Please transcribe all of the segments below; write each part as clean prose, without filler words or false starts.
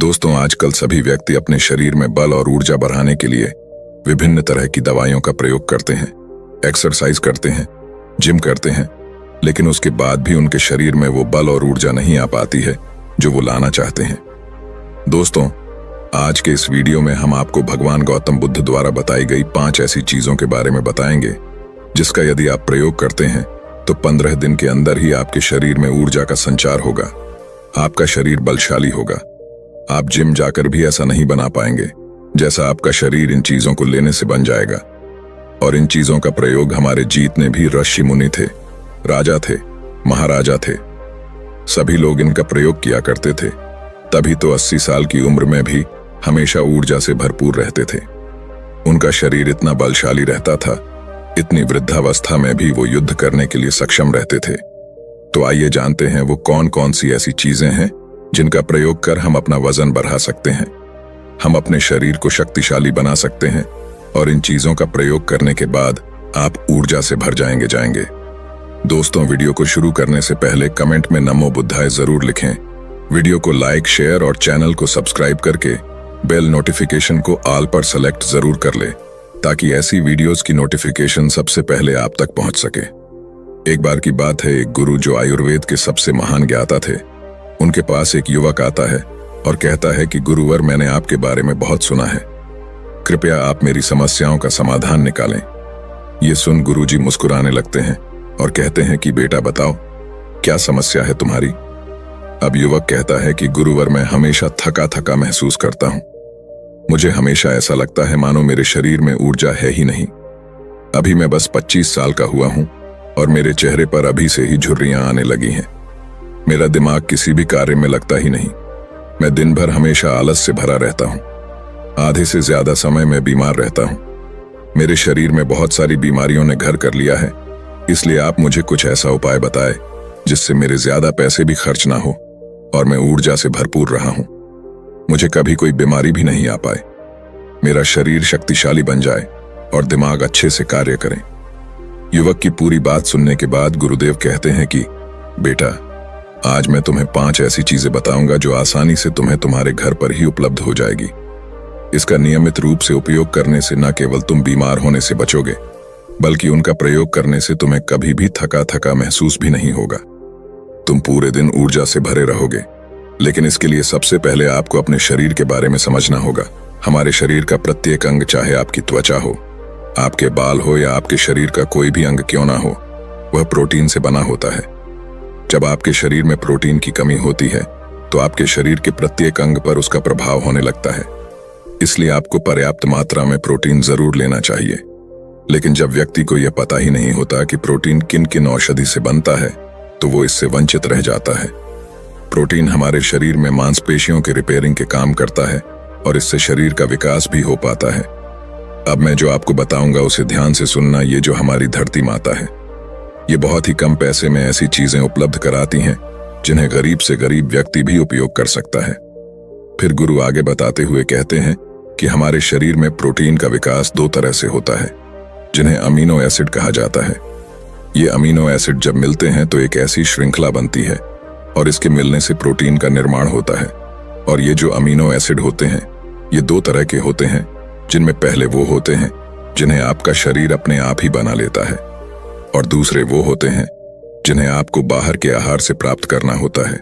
दोस्तों, आजकल सभी व्यक्ति अपने शरीर में बल और ऊर्जा बढ़ाने के लिए विभिन्न तरह की दवाइयों का प्रयोग करते हैं, एक्सरसाइज करते हैं, जिम करते हैं, लेकिन उसके बाद भी उनके शरीर में वो बल और ऊर्जा नहीं आ पाती है जो वो लाना चाहते हैं। दोस्तों, आज के इस वीडियो में हम आपको भगवान गौतम बुद्ध द्वारा बताई गई 5 ऐसी चीजों के बारे में बताएंगे जिसका यदि आप प्रयोग करते हैं तो 15 दिन के अंदर ही आपके शरीर में ऊर्जा का संचार होगा, आपका शरीर बलशाली होगा। आप जिम जाकर भी ऐसा नहीं बना पाएंगे जैसा आपका शरीर इन चीजों को लेने से बन जाएगा। और इन चीजों का प्रयोग हमारे जीतने भी ऋषि मुनि थे, राजा थे, महाराजा थे, सभी लोग इनका प्रयोग किया करते थे। तभी तो 80 साल की उम्र में भी हमेशा ऊर्जा से भरपूर रहते थे। उनका शरीर इतना बलशाली रहता था, इतनी वृद्धावस्था में भी वो युद्ध करने के लिए सक्षम रहते थे। तो आइए जानते हैं वो कौन कौन सी ऐसी चीजें हैं जिनका प्रयोग कर हम अपना वजन बढ़ा सकते हैं, हम अपने शरीर को शक्तिशाली बना सकते हैं, और इन चीजों का प्रयोग करने के बाद आप ऊर्जा से भर जाएंगे। दोस्तों, वीडियो को शुरू करने से पहले कमेंट में नमो बुद्धाय जरूर लिखें। वीडियो को लाइक, शेयर और चैनल को सब्सक्राइब करके बेल नोटिफिकेशन को ऑल पर सेलेक्ट जरूर कर ले ताकि ऐसी वीडियोस की नोटिफिकेशन सबसे पहले आप तक पहुंच सके। एक बार की बात है, एक गुरु जो आयुर्वेद के सबसे महान ज्ञाता थे, उनके पास एक युवक आता है और कहता है कि गुरुवर, मैंने आपके बारे में बहुत सुना है, कृपया आप मेरी समस्याओं का समाधान निकालें। ये सुन गुरुजी मुस्कुराने लगते हैं और कहते हैं कि बेटा बताओ, क्या समस्या है तुम्हारी? अब युवक कहता है कि गुरुवर, मैं हमेशा थका थका महसूस करता हूं। मुझे हमेशा ऐसा लगता है मानो मेरे शरीर में ऊर्जा है ही नहीं। अभी मैं बस 25 साल का हुआ हूं और मेरे चेहरे पर अभी से ही झुर्रियां आने लगी हैं। मेरा दिमाग किसी भी कार्य में लगता ही नहीं। मैं दिन भर हमेशा आलस से भरा रहता हूं। आधे से ज्यादा समय मैं बीमार रहता हूं। मेरे शरीर में बहुत सारी बीमारियों ने घर कर लिया है, इसलिए आप मुझे कुछ ऐसा उपाय बताएं जिससे मेरे ज्यादा पैसे भी खर्च ना हो और मैं ऊर्जा से भरपूर रहा हूं। मुझे कभी कोई बीमारी भी नहीं आ पाए, मेरा शरीर शक्तिशाली बन जाए और दिमाग अच्छे से कार्य करें। युवक की पूरी बात सुनने के बाद गुरुदेव कहते हैं कि बेटा, आज मैं तुम्हें 5 ऐसी चीजें बताऊंगा जो आसानी से तुम्हें तुम्हारे घर पर ही उपलब्ध हो जाएगी। इसका नियमित रूप से उपयोग करने से न केवल तुम बीमार होने से बचोगे, बल्कि उनका प्रयोग करने से तुम्हें कभी भी थका थका महसूस भी नहीं होगा। तुम पूरे दिन ऊर्जा से भरे रहोगे। लेकिन इसके लिए सबसे पहले आपको अपने शरीर के बारे में समझना होगा। हमारे शरीर का प्रत्येक अंग, चाहे आपकी त्वचा हो, आपके बाल हो या आपके शरीर का कोई भी अंग क्यों ना हो, वह प्रोटीन से बना होता है। जब आपके शरीर में प्रोटीन की कमी होती है तो आपके शरीर के प्रत्येक अंग पर उसका प्रभाव होने लगता है। इसलिए आपको पर्याप्त मात्रा में प्रोटीन जरूर लेना चाहिए। लेकिन जब व्यक्ति को यह पता ही नहीं होता कि प्रोटीन किन किन औषधि से बनता है तो वो इससे वंचित रह जाता है। प्रोटीन हमारे शरीर में मांसपेशियों के रिपेयरिंग के काम करता है और इससे शरीर का विकास भी हो पाता है। अब मैं जो आपको बताऊंगा उसे ध्यान से सुनना। ये जो हमारी धरती माता है, ये बहुत ही कम पैसे में ऐसी चीजें उपलब्ध कराती हैं जिन्हें गरीब से गरीब व्यक्ति भी उपयोग कर सकता है। फिर गुरु आगे बताते हुए कहते हैं कि हमारे शरीर में प्रोटीन का विकास 2 तरह से होता है, जिन्हें अमीनो एसिड कहा जाता है। ये अमीनो एसिड जब मिलते हैं तो एक ऐसी श्रृंखला बनती है और इसके मिलने से प्रोटीन का निर्माण होता है। और ये जो अमीनो एसिड होते हैं, ये 2 तरह के होते हैं, जिनमें पहले वो होते हैं जिन्हें आपका शरीर अपने आप ही बना लेता है, और दूसरे वो होते हैं जिन्हें आपको बाहर के आहार से प्राप्त करना होता है।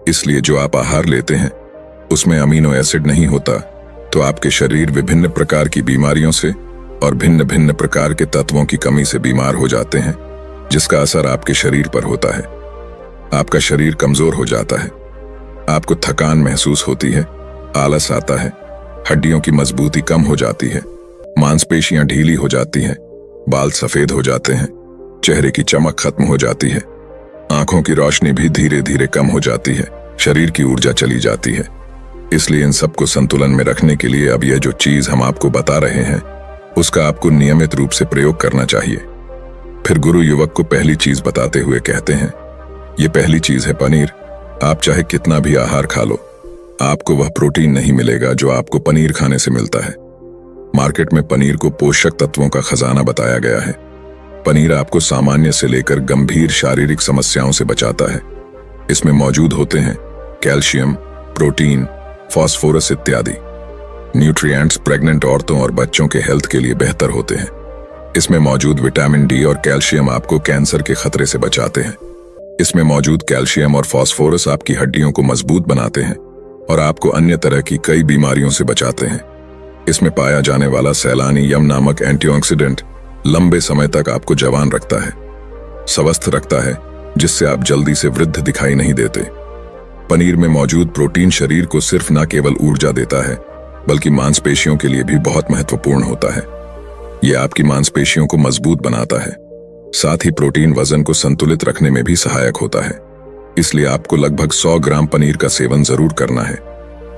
इसलिए जो आप आहार लेते हैं उसमें अमीनो एसिड नहीं होता तो आपके शरीर विभिन्न प्रकार की बीमारियों से और भिन्न भिन्न प्रकार के तत्वों की कमी से बीमार हो जाते हैं, जिसका असर आपके शरीर पर होता है। आपका शरीर कमजोर हो जाता है, आपको थकान महसूस होती है, आलस आता है, हड्डियों की मजबूती कम हो जाती है, मांसपेशियां ढीली हो जाती हैं, बाल सफेद हो जाते हैं, चेहरे की चमक खत्म हो जाती है, आंखों की रोशनी भी धीरे धीरे कम हो जाती है, शरीर की ऊर्जा चली जाती है। इसलिए इन सबको संतुलन में रखने के लिए अब यह जो चीज हम आपको बता रहे हैं उसका आपको नियमित रूप से प्रयोग करना चाहिए। फिर गुरु युवक को पहली चीज बताते हुए कहते हैं, ये पहली चीज है पनीर। आप चाहे कितना भी आहार खा लो, आपको वह प्रोटीन नहीं मिलेगा जो आपको पनीर खाने से मिलता है। मार्केट में पनीर को पोषक तत्वों का खजाना बताया गया है। पनीर आपको सामान्य से लेकर गंभीर शारीरिक समस्याओं से बचाता है। इसमें मौजूद होते हैं कैल्शियम, प्रोटीन, फास्फोरस इत्यादि। न्यूट्रिएंट्स प्रेग्नेंट औरतों और बच्चों के हेल्थ के लिए बेहतर होते हैं। इसमें मौजूद विटामिन डी और कैल्शियम आपको कैंसर के खतरे से बचाते हैं। इसमें मौजूद कैल्शियम और फास्फोरस आपकी हड्डियों को मजबूत बनाते हैं और आपको अन्य तरह की कई बीमारियों से बचाते हैं। इसमें पाया जाने वाला सैलानी यम नामक एंटीऑक्सीडेंट लंबे समय तक आपको जवान रखता है, स्वस्थ रखता है, जिससे आप जल्दी से वृद्ध दिखाई नहीं देते। पनीर में मौजूद प्रोटीन शरीर को सिर्फ न केवल ऊर्जा देता है बल्कि मांसपेशियों के लिए भी बहुत महत्वपूर्ण होता है। यह आपकी मांसपेशियों को मजबूत बनाता है। साथ ही प्रोटीन वजन को संतुलित रखने में भी सहायक होता है। इसलिए आपको लगभग 100 ग्राम पनीर का सेवन जरूर करना है।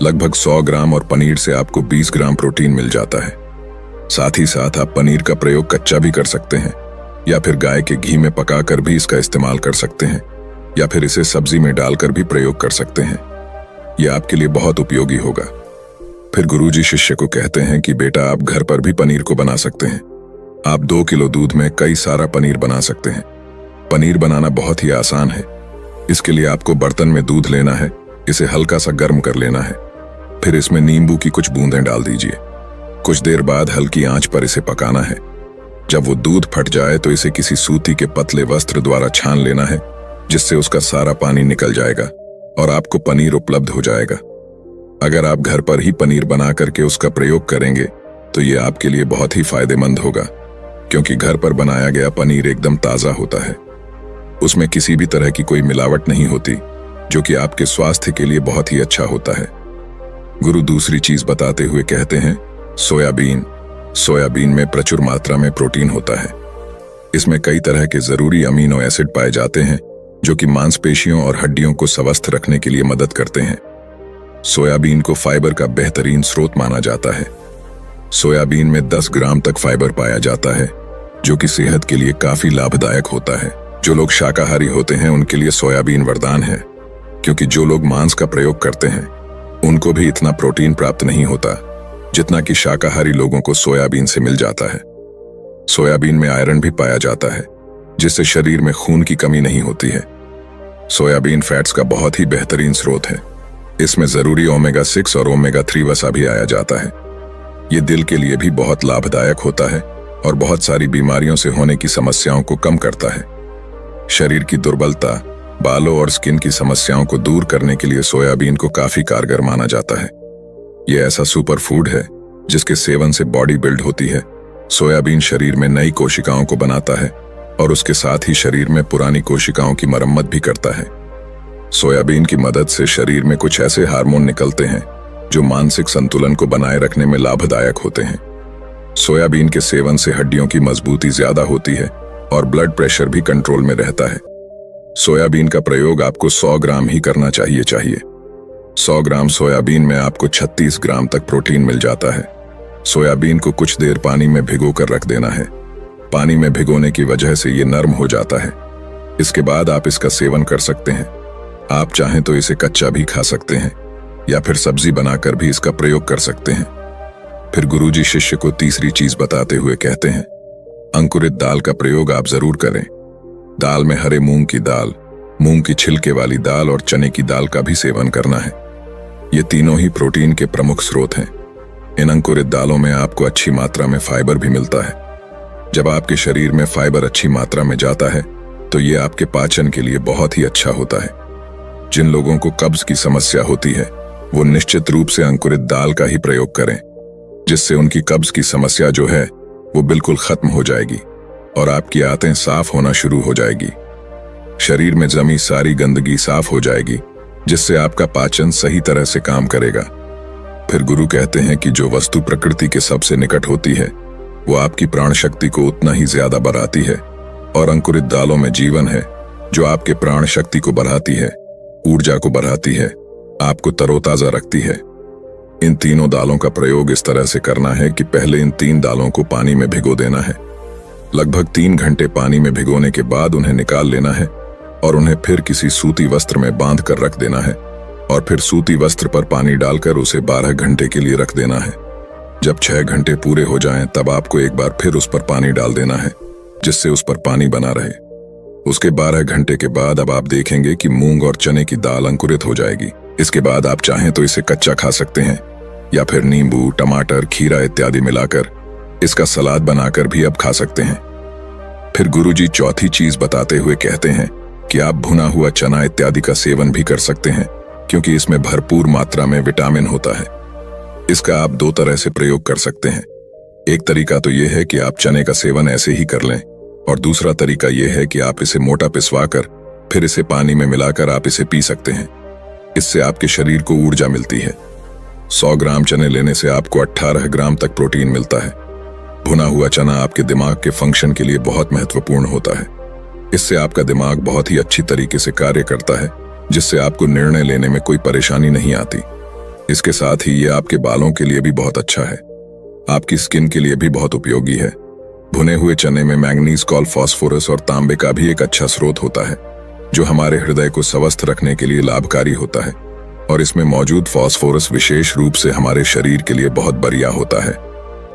लगभग 100 ग्राम और पनीर से आपको 20 ग्राम प्रोटीन मिल जाता है। साथ ही साथ आप पनीर का प्रयोग कच्चा भी कर सकते हैं या फिर गाय के घी में पकाकर भी इसका इस्तेमाल कर सकते हैं या फिर इसे सब्जी में डालकर भी प्रयोग कर सकते हैं। यह आपके लिए बहुत उपयोगी होगा। फिर गुरुजी शिष्य को कहते हैं कि बेटा, आप घर पर भी पनीर को बना सकते हैं। आप 2 किलो दूध में कई सारा पनीर बना सकते हैं। पनीर बनाना बहुत ही आसान है। इसके लिए आपको बर्तन में दूध लेना है, इसे हल्का सा गर्म कर लेना है। फिर इसमें नींबू की कुछ बूंदें डाल दीजिए। कुछ देर बाद हल्की आंच पर इसे पकाना है। जब वो दूध फट जाए तो इसे किसी सूती के पतले वस्त्र द्वारा छान लेना है, जिससे उसका सारा पानी निकल जाएगा और आपको पनीर उपलब्ध हो जाएगा। अगर आप घर पर ही पनीर बना करके उसका प्रयोग करेंगे तो ये आपके लिए बहुत ही फायदेमंद होगा, क्योंकि घर पर बनाया गया पनीर एकदम ताजा होता है। उसमें किसी भी तरह की कोई मिलावट नहीं होती, जो कि आपके स्वास्थ्य के लिए बहुत ही अच्छा होता है। गुरु दूसरी चीज बताते हुए कहते हैं, सोयाबीन। सोयाबीन में प्रचुर मात्रा में प्रोटीन होता है। इसमें कई तरह के जरूरी अमीनो एसिड पाए जाते हैं, जो कि मांसपेशियों और हड्डियों को स्वस्थ रखने के लिए मदद करते हैं। सोयाबीन को फाइबर का बेहतरीन स्रोत माना जाता है। सोयाबीन में 10 ग्राम तक फाइबर पाया जाता है, जो कि सेहत के लिए काफी लाभदायक होता है। जो लोग शाकाहारी होते हैं उनके लिए सोयाबीन वरदान है, क्योंकि जो लोग मांस का प्रयोग करते हैं उनको भी इतना प्रोटीन प्राप्त नहीं होता जितना कि शाकाहारी लोगों को सोयाबीन से मिल जाता है। सोयाबीन में आयरन भी पाया जाता है, जिससे शरीर में खून की कमी नहीं होती है। सोयाबीन फैट्स का बहुत ही बेहतरीन स्रोत है। इसमें जरूरी ओमेगा 6 और ओमेगा 3 वसा भी आया जाता है। ये दिल के लिए भी बहुत लाभदायक होता है और बहुत सारी बीमारियों से होने की समस्याओं को कम करता है। शरीर की दुर्बलता, बालों और स्किन की समस्याओं को दूर करने के लिए सोयाबीन को काफी कारगर माना जाता है। यह ऐसा सुपर फूड है जिसके सेवन से बॉडी बिल्ड होती है। सोयाबीन शरीर में नई कोशिकाओं को बनाता है और उसके साथ ही शरीर में पुरानी कोशिकाओं की मरम्मत भी करता है। सोयाबीन की मदद से शरीर में कुछ ऐसे हार्मोन निकलते हैं जो मानसिक संतुलन को बनाए रखने में लाभदायक होते हैं। सोयाबीन के सेवन से हड्डियों की मजबूती ज्यादा होती है और ब्लड प्रेशर भी कंट्रोल में रहता है। सोयाबीन का प्रयोग आपको 100 ग्राम ही करना चाहिए। 100 ग्राम सोयाबीन में आपको 36 ग्राम तक प्रोटीन मिल जाता है। सोयाबीन को कुछ देर पानी में भिगो कर रख देना है। पानी में भिगोने की वजह से ये नरम हो जाता है। इसके बाद आप इसका सेवन कर सकते हैं। आप चाहें तो इसे कच्चा भी खा सकते हैं या फिर सब्जी बनाकर भी इसका प्रयोग कर सकते हैं। फिर गुरुजी शिष्य को तीसरी चीज बताते हुए कहते हैं, अंकुरित दाल का प्रयोग आप जरूर करें। दाल में हरे मूंग की दाल, मूंग की छिलके वाली दाल और चने की दाल का भी सेवन करना है। ये तीनों ही प्रोटीन के प्रमुख स्रोत हैं। इन अंकुरित दालों में आपको अच्छी मात्रा में फाइबर भी मिलता है। जब आपके शरीर में फाइबर अच्छी मात्रा में जाता है तो ये आपके पाचन के लिए बहुत ही अच्छा होता है। जिन लोगों को कब्ज की समस्या होती है वो निश्चित रूप से अंकुरित दाल का ही प्रयोग करें, जिससे उनकी कब्ज की समस्या जो है वो बिल्कुल खत्म हो जाएगी और आपकी आंतें साफ होना शुरू हो जाएगी। शरीर में जमी सारी गंदगी साफ हो जाएगी, जिससे आपका पाचन सही तरह से काम करेगा। फिर गुरु कहते हैं कि जो वस्तु प्रकृति के सबसे निकट होती है वो आपकी प्राण शक्ति को उतना ही ज्यादा बढ़ाती है, और अंकुरित दालों में जीवन है जो आपके प्राण शक्ति को बढ़ाती है, ऊर्जा को बढ़ाती है, आपको तरोताजा रखती है। इन तीनों दालों का प्रयोग इस तरह से करना है कि पहले इन 3 दालों को पानी में भिगो देना है। लगभग 3 घंटे पानी में भिगोने के बाद उन्हें निकाल लेना है और उन्हें फिर किसी सूती वस्त्र में बांध कर रख देना है, और फिर सूती वस्त्र पर पानी डालकर उसे 12 घंटे के लिए रख देना है। जब 6 घंटे पूरे हो जाएं, तब आपको एक बार फिर उस पर पानी डाल देना है, जिससे उस पर पानी बना रहे। उसके 12 घंटे के बाद अब आप देखेंगे कि मूंग और चने की दाल अंकुरित हो जाएगी। इसके बाद आप चाहें तो इसे कच्चा खा सकते हैं या फिर नींबू, टमाटर, खीरा इत्यादि मिलाकर इसका सलाद बनाकर भी अब खा सकते हैं। फिर गुरुजी चौथी चीज बताते हुए कहते हैं कि आप भुना हुआ चना इत्यादि का सेवन भी कर सकते हैं, क्योंकि इसमें भरपूर मात्रा में विटामिन होता है। इसका आप 2 तरह से प्रयोग कर सकते हैं। एक तरीका तो यह है कि आप चने का सेवन ऐसे ही कर लें, और दूसरा तरीका यह है कि आप इसे मोटा पिसवा कर फिर इसे पानी में मिलाकर आप इसे पी सकते हैं। इससे आपके शरीर को ऊर्जा मिलती है। 100 ग्राम चने लेने से आपको 18 ग्राम तक प्रोटीन मिलता है। भुना हुआ चना आपके दिमाग के फंक्शन के लिए बहुत महत्वपूर्ण होता है। इससे आपका दिमाग बहुत ही अच्छी तरीके से कार्य करता है, जिससे आपको निर्णय लेने में कोई परेशानी नहीं आती। इसके साथ ही ये आपके बालों के लिए भी बहुत अच्छा है। आपकी स्किन के लिए भी बहुत उपयोगी है। भुने हुए चने में मैंगनीज, कॉल, फास्फोरस और तांबे का भी एक अच्छा स्रोत होता है, जो हमारे हृदय को स्वस्थ रखने के लिए लाभकारी होता है। और इसमें मौजूद फास्फोरस विशेष रूप से हमारे शरीर के लिए बहुत बढ़िया होता है,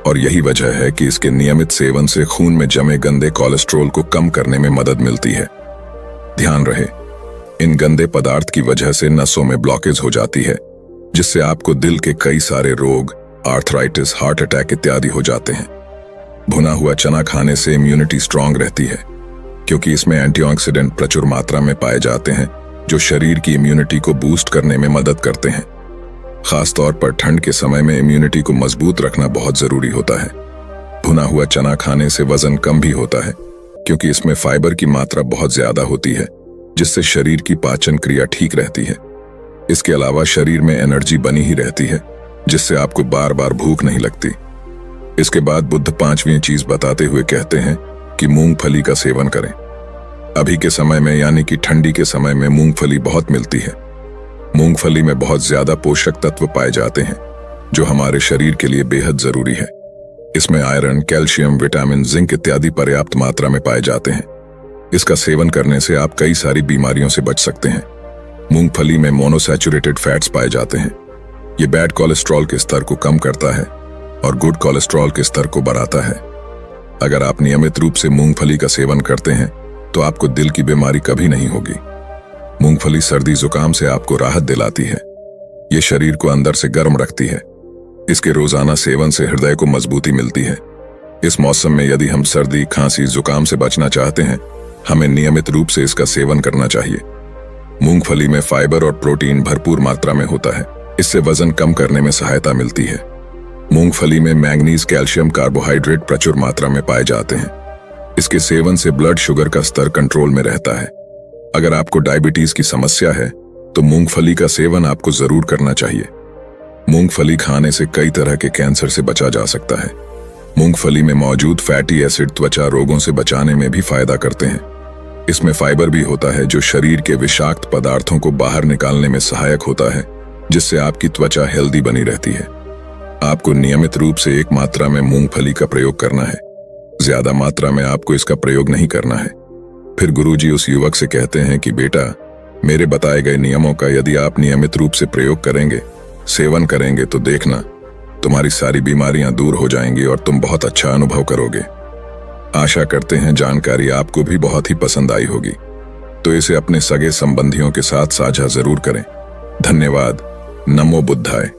और यही वजह है कि इसके नियमित सेवन से खून में जमे गंदे कोलेस्ट्रॉल को कम करने में मदद मिलती है। ध्यान रहे, इन गंदे पदार्थ की वजह से नसों में ब्लॉकेज हो जाती है, जिससे आपको दिल के कई सारे रोग, आर्थराइटिस, हार्ट अटैक इत्यादि हो जाते हैं। भुना हुआ चना खाने से इम्यूनिटी स्ट्रांग रहती है, क्योंकि इसमें एंटीऑक्सीडेंट प्रचुर मात्रा में पाए जाते हैं, जो शरीर की इम्यूनिटी को बूस्ट करने में मदद करते हैं। खासतौर पर ठंड के समय में इम्यूनिटी को मजबूत रखना बहुत जरूरी होता है। भुना हुआ चना खाने से वजन कम भी होता है, क्योंकि इसमें फाइबर की मात्रा बहुत ज्यादा होती है, जिससे शरीर की पाचन क्रिया ठीक रहती है। इसके अलावा शरीर में एनर्जी बनी ही रहती है, जिससे आपको बार बार भूख नहीं लगती। इसके बाद बुद्ध 5वीं चीज बताते हुए कहते हैं कि मूंगफली का सेवन करें। अभी के समय में यानी कि ठंडी के समय में मूंगफली बहुत मिलती है। मूंगफली में बहुत ज्यादा पोषक तत्व पाए जाते हैं, जो हमारे शरीर के लिए बेहद जरूरी है। इसमें आयरन, कैल्शियम, विटामिन, जिंक इत्यादि पर्याप्त मात्रा में पाए जाते हैं। इसका सेवन करने से आप कई सारी बीमारियों से बच सकते हैं। मूंगफली में मोनोसैचुरेटेड फैट्स पाए जाते हैं। ये बैड कोलेस्ट्रॉल के स्तर को कम करता है और गुड कोलेस्ट्रॉल के स्तर को बढ़ाता है। अगर आप नियमित रूप से मूंगफली का सेवन करते हैं तो आपको दिल की बीमारी कभी नहीं होगी। मूंगफली सर्दी जुकाम से आपको राहत दिलाती है। ये शरीर को अंदर से गर्म रखती है। इसके रोजाना सेवन से हृदय को मजबूती मिलती है। इस मौसम में यदि हम सर्दी, खांसी, जुकाम से बचना चाहते हैं, हमें नियमित रूप से इसका सेवन करना चाहिए। मूंगफली में फाइबर और प्रोटीन भरपूर मात्रा में होता है। इससे वजन कम करने में सहायता मिलती है। मूंगफली में मैंगनीज, कैल्शियम, कार्बोहाइड्रेट प्रचुर मात्रा में पाए जाते हैं। इसके सेवन से ब्लड शुगर का स्तर कंट्रोल में रहता है। अगर आपको डायबिटीज की समस्या है तो मूंगफली का सेवन आपको जरूर करना चाहिए। मूंगफली खाने से कई तरह के कैंसर से बचा जा सकता है। मूंगफली में मौजूद फैटी एसिड त्वचा रोगों से बचाने में भी फायदा करते हैं। इसमें फाइबर भी होता है, जो शरीर के विषाक्त पदार्थों को बाहर निकालने में सहायक होता है, जिससे आपकी त्वचा हेल्दी बनी रहती है। आपको नियमित रूप से एक मात्रा में मूंगफली का प्रयोग करना है। ज्यादा मात्रा में आपको इसका प्रयोग नहीं करना है। फिर गुरुजी उस युवक से कहते हैं कि बेटा, मेरे बताए गए नियमों का यदि आप नियमित रूप से प्रयोग करेंगे, सेवन करेंगे, तो देखना तुम्हारी सारी बीमारियां दूर हो जाएंगी और तुम बहुत अच्छा अनुभव करोगे। आशा करते हैं जानकारी आपको भी बहुत ही पसंद आई होगी, तो इसे अपने सगे संबंधियों के साथ साझा जरूर करें। धन्यवाद। नमो बुद्धाय।